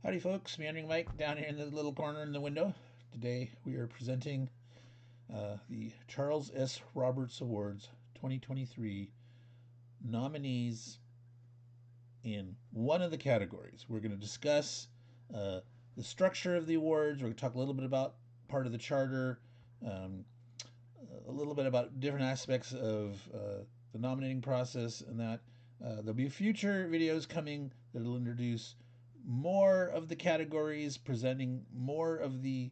Howdy folks, Meandering Mike down here in the little corner in the window. Today we are presenting the Charles S. Roberts Awards 2023 nominees in one of the categories. We're going to discuss the structure of the awards. We're going to talk a little bit about part of the charter, a little bit about different aspects of the nominating process, and that there'll be future videos coming that will introduce more of the categories, presenting more of the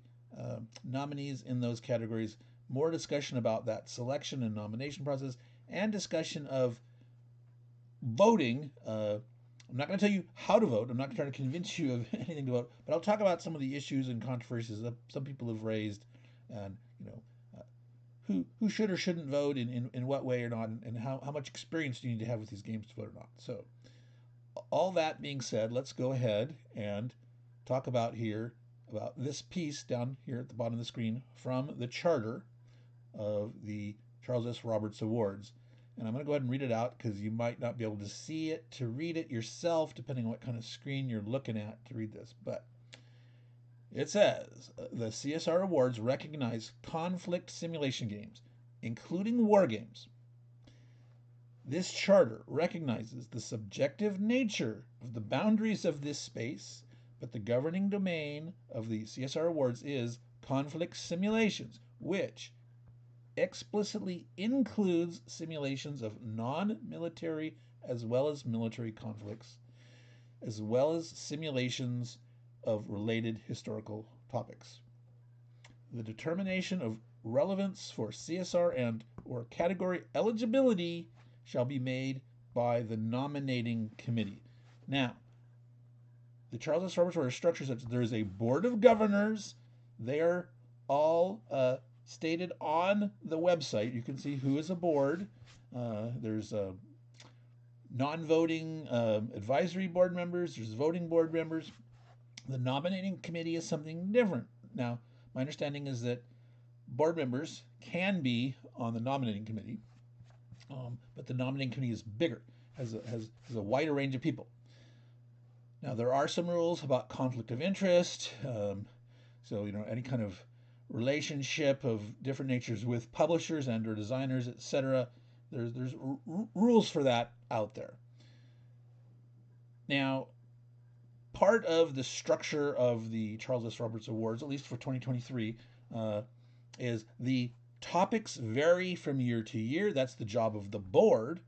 nominees in those categories, more discussion about that selection and nomination process, and discussion of voting. I'm not going to tell you how to vote. I'm not going to try to convince you of anything to vote, but I'll talk about some of the issues and controversies that some people have raised, and who should or shouldn't vote in what way or not, and how much experience do you need to have with these games to vote or not. So all that being said, let's go ahead and talk about this piece down here at the bottom of the screen from the charter of the Charles S. Roberts Awards. And I'm going to go ahead and read it out because you might not be able to see it to read it yourself, depending on what kind of screen you're looking at to read this. But it says, the CSR Awards recognize conflict simulation games, including war games. This charter recognizes the subjective nature of the boundaries of this space, but the governing domain of the CSR Awards is conflict simulations, which explicitly includes simulations of non-military as well as military conflicts, as well as simulations of related historical topics. The determination of relevance for CSR and or category eligibility shall be made by the nominating committee. Now, the Charles S. Roberts Award is structured such that there is a board of governors. They are all stated on the website. You can see who is a board. There's non-voting advisory board members. There's voting board members. The nominating committee is something different. Now, my understanding is that board members can be on the nominating committee, but the nominating committee is bigger, has a wider range of people. Now, there are some rules about conflict of interest. So, any kind of relationship of different natures with publishers and or designers, etc. There's rules for that out there. Now, part of the structure of the Charles S. Roberts Awards, at least for 2023, is the topics vary from year to year. That's the job of the board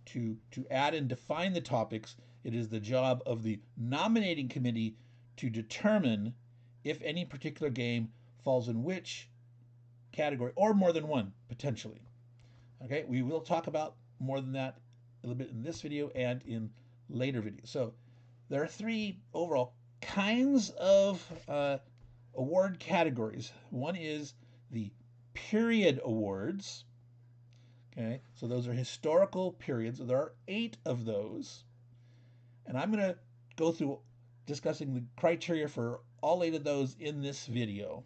to add and define the topics. It is the job of the nominating committee to determine if any particular game falls in which category, or more than one, potentially. Okay, we will talk about more than that a little bit in this video and in later videos. So there are three overall kinds of award categories. One is the period awards. Okay, so those are historical periods. There are 8 of those. And I'm going to go through discussing the criteria for all 8 of those in this video.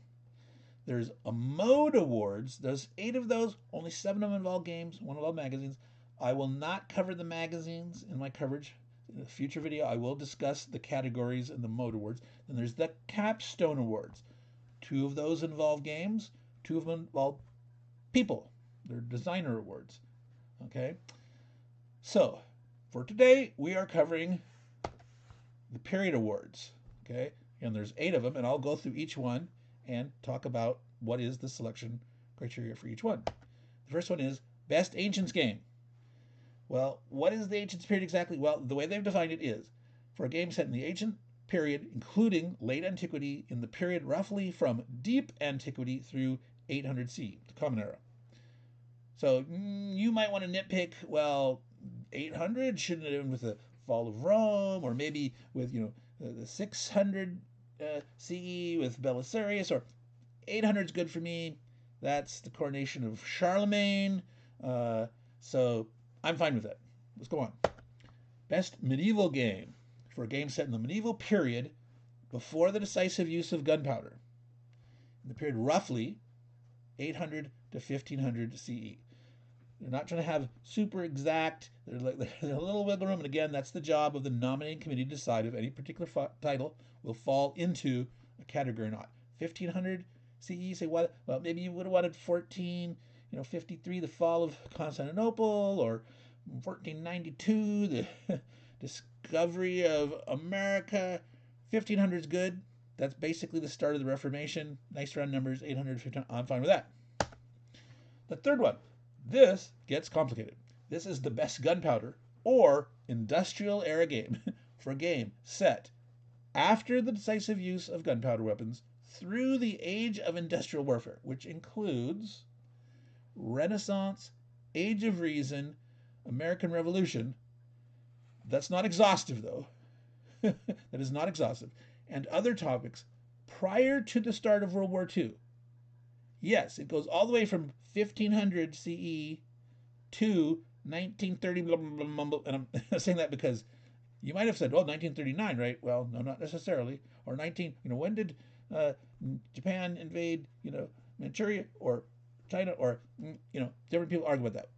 There's a mode awards. There's 8 of those. Only 7 of them involve games, 1 involve magazines. I will not cover the magazines in my coverage. In a future video, I will discuss the categories and the mode awards. Then there's the capstone awards. 2 of those involve games. 2 of them involve people. They're designer awards. Okay? So, for today, we are covering the period awards. Okay? And there's 8 of them, and I'll go through each one and talk about what is the selection criteria for each one. The first one is Best Ancients Game. Well, what is the Ancients Period exactly? Well, the way they've defined it is for a game set in the ancient period, including late antiquity, in the period roughly from deep antiquity through 800 CE, the Common Era. So you might want to nitpick, well, 800 shouldn't have been with the fall of Rome, or maybe with the 600 CE with Belisarius, or 800 is good for me. That's the coronation of Charlemagne. So I'm fine with that. Let's go on. Best medieval game for a game set in the medieval period before the decisive use of gunpowder. In the period roughly 800 to 1500 CE. They're not trying to have super exact. There's a little wiggle room, and again, that's the job of the nominating committee to decide if any particular title will fall into a category or not. 1500 CE, say what? Well, maybe you would have wanted 53, the fall of Constantinople, or 1492, the discovery of America. 1500 is good. That's basically the start of the Reformation. Nice round numbers, 800, I'm fine with that. The third one, this gets complicated. This is the best gunpowder or industrial era game for a game set after the decisive use of gunpowder weapons through the age of industrial warfare, which includes Renaissance, Age of Reason, American Revolution. That's not exhaustive, though. That is not exhaustive. And other topics prior to the start of World War II. Yes, it goes all the way from 1500 CE to 1930, blah, blah, blah, blah, and I'm saying that because you might have said, well, 1939, right? Well, no, not necessarily. Or when did Japan invade, Manchuria or China, or, different people argue about that.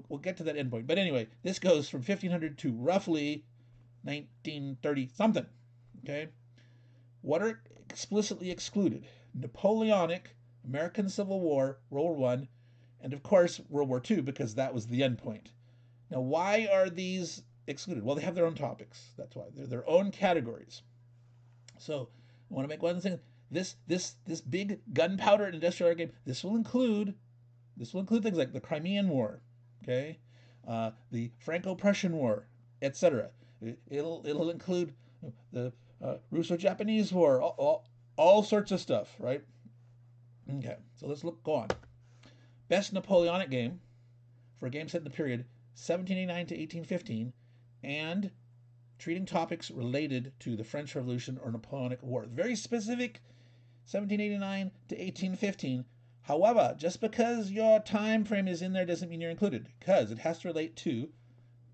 We'll get to that endpoint. But anyway, this goes from 1500 to roughly 1930 something, okay? What are explicitly excluded? Napoleonic, American Civil War, World War I, and of course World War II, because that was the end point. Now, why are these excluded? Well, they have their own topics. That's why. They're their own categories. So I want to make one thing. This big gunpowder and industrial era game, this will include things like the Crimean War, okay, the Franco-Prussian War, etc. It'll include the Russo-Japanese War, all sorts of stuff, right? Okay, so let's go on. Best Napoleonic game for a game set in the period 1789 to 1815 and treating topics related to the French Revolution or Napoleonic War. Very specific, 1789 to 1815. However, just because your time frame is in there doesn't mean you're included, because it has to relate to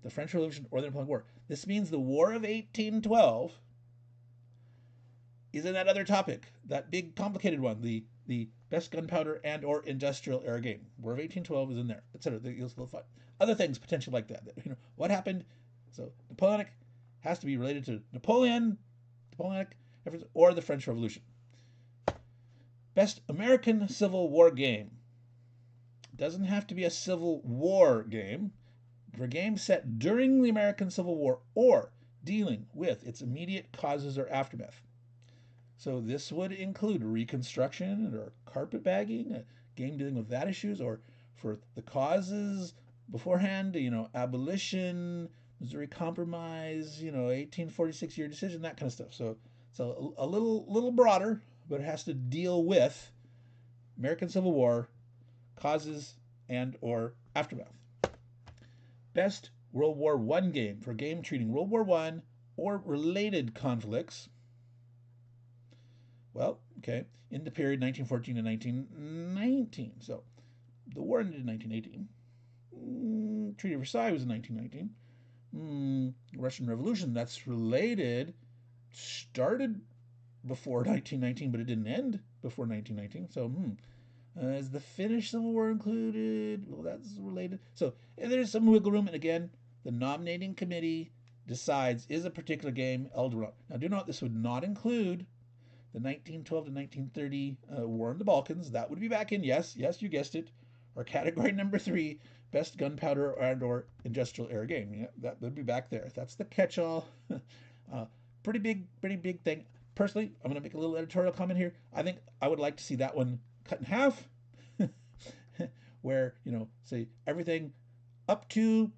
the French Revolution or the Napoleonic War. This means the War of 1812 is in that other topic, that big complicated one, the best gunpowder and or industrial era game. War of 1812 is in there, etc. Other things potentially like that. What happened? So Napoleonic has to be related to Napoleonic efforts or the French Revolution. Best American Civil War game. Doesn't have to be a Civil War game. For a game set during the American Civil War or dealing with its immediate causes or aftermath. So this would include Reconstruction or carpetbagging, a game dealing with that issues, or for the causes beforehand, abolition, Missouri Compromise, 1846 year decision, that kind of stuff. So a little broader, but it has to deal with American Civil War, causes and or aftermath. Best World War I game for a game treating World War I or related conflicts. Well, okay, in the period 1914 to 1919. So the war ended in 1918. Treaty of Versailles was in 1919. Russian Revolution, that's related, started before 1919, but it didn't end before 1919. So, is the Finnish Civil War included? Well, that's related. So there's some wiggle room, and again, the nominating committee decides, is a particular game eligible. Now, do note this would not include the 1912 to 1930 war in the Balkans. That would be back in, yes, you guessed it, or category number 3, best gunpowder and or industrial era game. Yeah, that would be back there. That's the catch-all. Pretty big thing. Personally, I'm going to make a little editorial comment here. I think I would like to see that one cut in half, where, say everything up to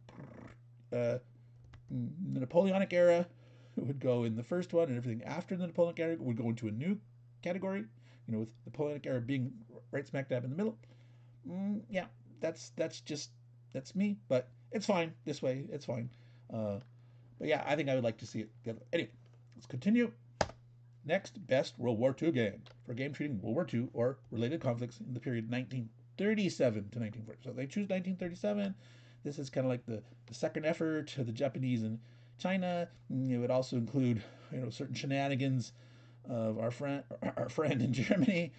the Napoleonic era would go in the first one, and everything after the Napoleonic era would go into a new category, with the Napoleonic era being right smack dab in the middle. Yeah, that's me, but it's fine this way. It's fine. But yeah, I think I would like to see it. Anyway, let's continue. Next, best World War II game for a game treating World War II or related conflicts in the period 1937 to 1940. So they choose 1937. This is kind of like the second effort to the Japanese and China. It would also include, certain shenanigans of our friend in Germany,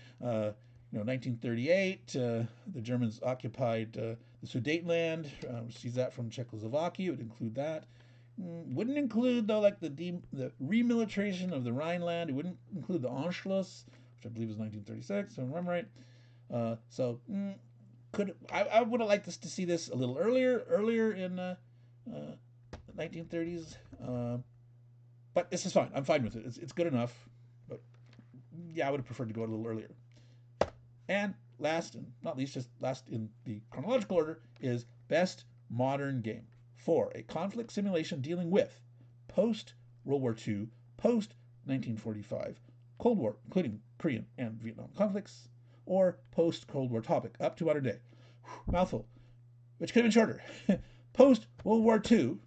1938, the Germans occupied the Sudetenland. Sees that from Czechoslovakia. It would include that. Wouldn't include though like the remilitarization of the Rhineland. It wouldn't include the Anschluss, which I believe was 1936. If I remember right. I would have liked this to see this a little earlier in the 1930s. But this is fine. I'm fine with it. It's good enough. But yeah, I would have preferred to go a little earlier. And last and not least, just last in the chronological order, is Best Modern Game. 4. A conflict simulation dealing with post-World War II, post-1945, Cold War, including Korean and Vietnam conflicts, or post-Cold War topic, up to modern day. Mouthful, which could have been shorter. Post-World War II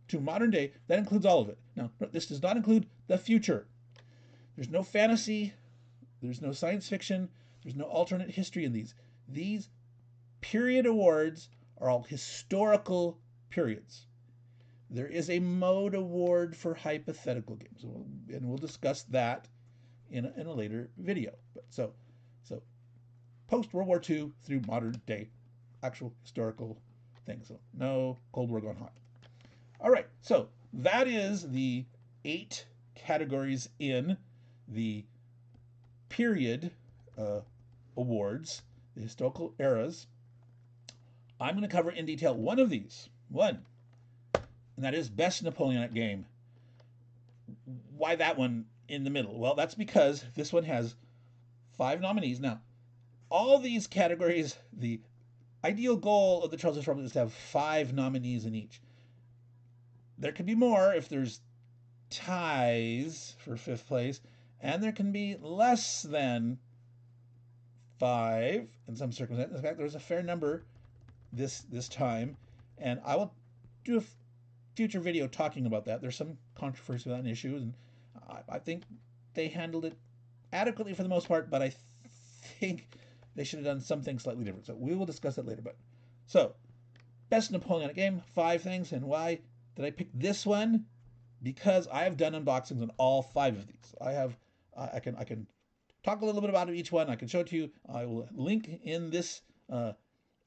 to modern day, that includes all of it. Now, this does not include the future. There's no fantasy, there's no science fiction, there's no alternate history in these. These period awards are all historical periods. There is a mode award for hypothetical games, and we'll discuss that in a later video. But so post World War II through modern day, actual historical things. So no Cold War gone hot. All right, so that is the 8 categories in the period awards, the historical eras. I'm going to cover in detail one of these, and that is Best Napoleonic Game. Why that one in the middle? Well, that's because this one has 5 nominees. Now, all these categories, the ideal goal of the Charles S. Roberts is to have 5 nominees in each. There can be more if there's ties for 5th place, and there can be less than 5 in some circumstances. In fact, there's a fair number this time, and I will do a future video talking about that. There's some controversy about an issue, and I think they handled it adequately for the most part, but I think they should have done something slightly different. So we will discuss that later. But so, Best Napoleonic Game, 5 things, and why did I pick this one? Because I have done unboxings on all 5 of these. I can talk a little bit about each one. I can show it to you. I will link in this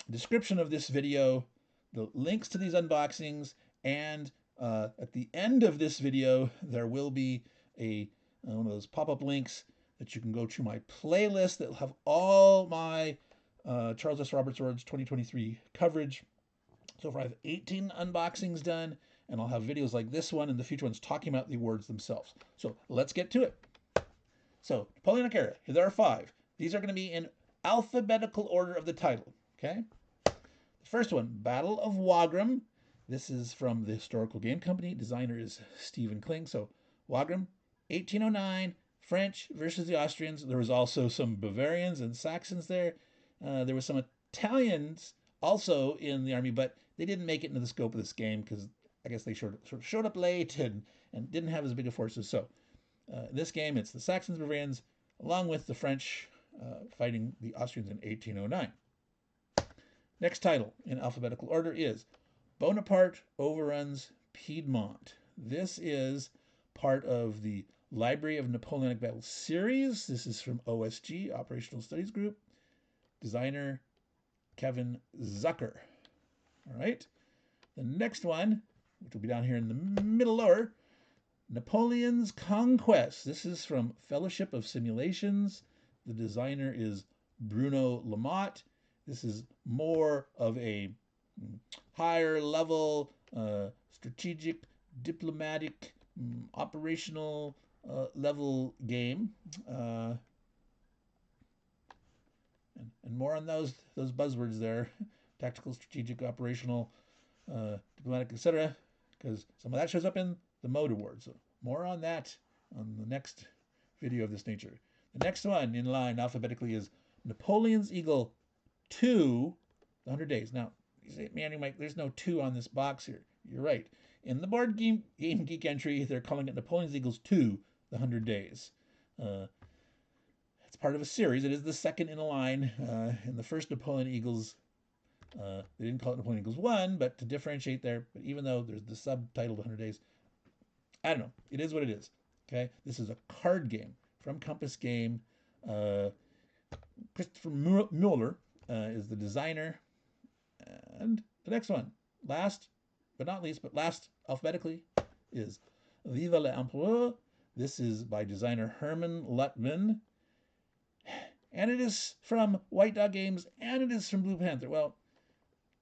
description of this video the links to these unboxings, and at the end of this video there will be one of those pop-up links that you can go to my playlist that will have all my Charles S. Roberts Awards 2023 coverage. So far I have 18 unboxings done, and I'll have videos like this one and the future ones talking about the awards themselves. So let's get to it. So Napoleonic era, there are 5. These are going to be in alphabetical order of the title. Okay. The first one, Battle of Wagram. This is from the Historical Game Company. Designer is Stephen Kling. So Wagram, 1809, French versus the Austrians. There was also some Bavarians and Saxons there. There were some Italians also in the army, but they didn't make it into the scope of this game because I guess they sort of showed up late and didn't have as big a forces. So this game, it's the Saxons, Bavarians, along with the French fighting the Austrians in 1809. Next title in alphabetical order is Bonaparte Overruns Piedmont. This is part of the Library of Napoleonic Battles series. This is from OSG, Operational Studies Group. Designer Kevin Zucker. All right. The next one, which will be down here in the middle lower, Napoleon's Conquest. This is from Fellowship of Simulations. The designer is Bruno Lamotte. This is more of a higher level, strategic, diplomatic, operational level game. And more on those buzzwords there: tactical, strategic, operational, diplomatic, etc. Because some of that shows up in the Mode Award. So more on that on the next video of this nature. The next one in line alphabetically is Napoleon's Eagle 2, the 100 Days. Now, you say, Meandering Mike, there's no 2 on this box here. You're right. In the Board Game Geek entry, they're calling it Napoleon's Eagles 2, the 100 Days. It's part of a series. It is the second in a line. In the first Napoleon Eagles, they didn't call it Napoleon Eagles 1, but to differentiate there, but even though there's the subtitle, 100 Days, I don't know. It is what it is. Okay? This is a card game from Compass Game. Christopher Mueller is the designer. And the next one, last but not least, but last alphabetically, is Viva l'Empereur. This is by designer Herman Luttman. And it is from White Dog Games, and it is from Blue Panther. Well,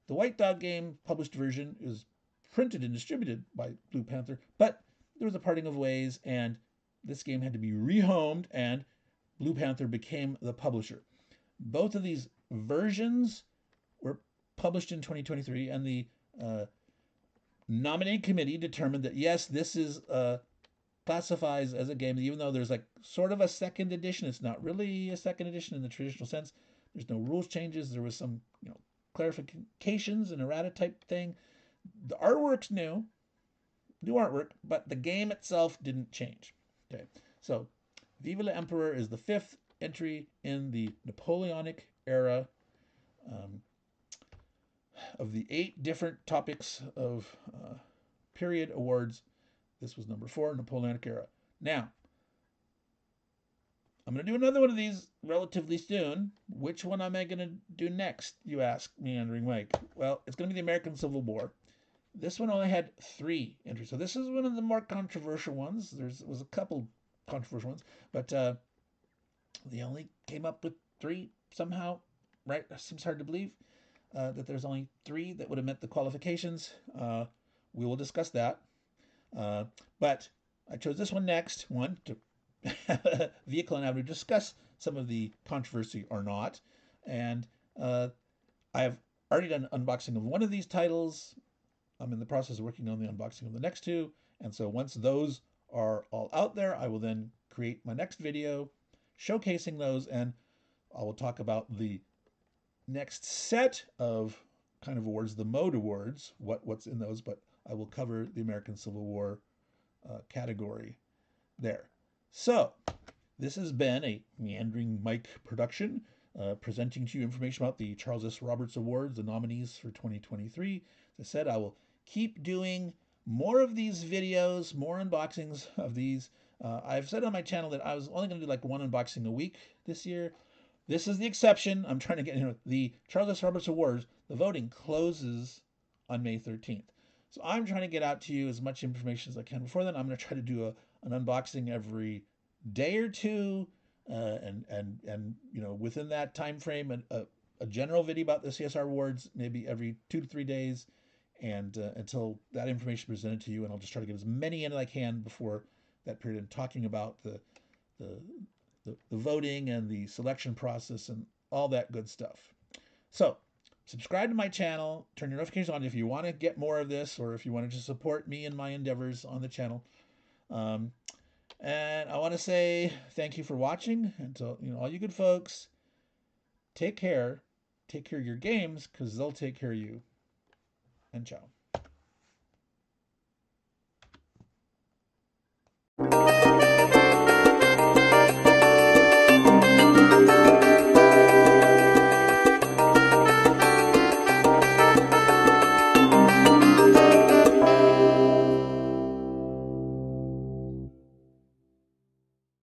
the White Dog game published version is printed and distributed by Blue Panther, but there was a parting of ways, and this game had to be rehomed, and Blue Panther became the publisher. Both of these versions were published in 2023, and the nominating committee determined that yes, this is classifies as a game, even though there's like sort of a second edition. It's not really a second edition in the traditional sense. There's no rules changes. There was some, clarifications and errata type thing. The artwork's new artwork, but the game itself didn't change. Okay, so Viva l'Empereur is the 5th entry in the Napoleonic era. Of the 8 different topics of period awards, this was number 4, Napoleonic era. Now, I'm going to do another one of these relatively soon. Which one am I going to do next, you ask, Meandering Mike? Well, it's going to be the American Civil War. This one only had 3 entries, so this is one of the more controversial ones. There was a couple controversial ones, but they only came up with 3 somehow, right? It seems hard to believe that there's only 3 that would have met the qualifications. We will discuss that. But I chose this one next, to vehicle and avenue to discuss some of the controversy or not. And I have already done an unboxing of one of these titles. I'm in the process of working on the unboxing of the next 2. And so once those are all out there, I will then create my next video showcasing those, and I will talk about the next set of kind of awards, the mode awards, what's in those, but I will cover the American Civil War category there. So this has been a Meandering Mike production, presenting to you information about the Charles S. Roberts Awards, the nominees for 2023. As I said, I will keep doing more of these videos, more unboxings of these. I've said on my channel that I was only going to do like 1 unboxing a week this year. This is the exception. I'm trying to get, the Charles S. Roberts Awards, the voting closes on May 13th. So I'm trying to get out to you as much information as I can before then. I'm going to try to do an unboxing every day or 2, and within that time frame, a general video about the CSR awards maybe every 2 to 3 days, and until that information is presented to you, and I'll just try to get as many in as I can before that period, and talking about the voting and the selection process and all that good stuff. So subscribe to my channel, turn your notifications on if you want to get more of this, or if you want to just support me and my endeavors on the channel. And I want to say thank you for watching. And so, all you good folks, take care of your games, because they'll take care of you. And ciao.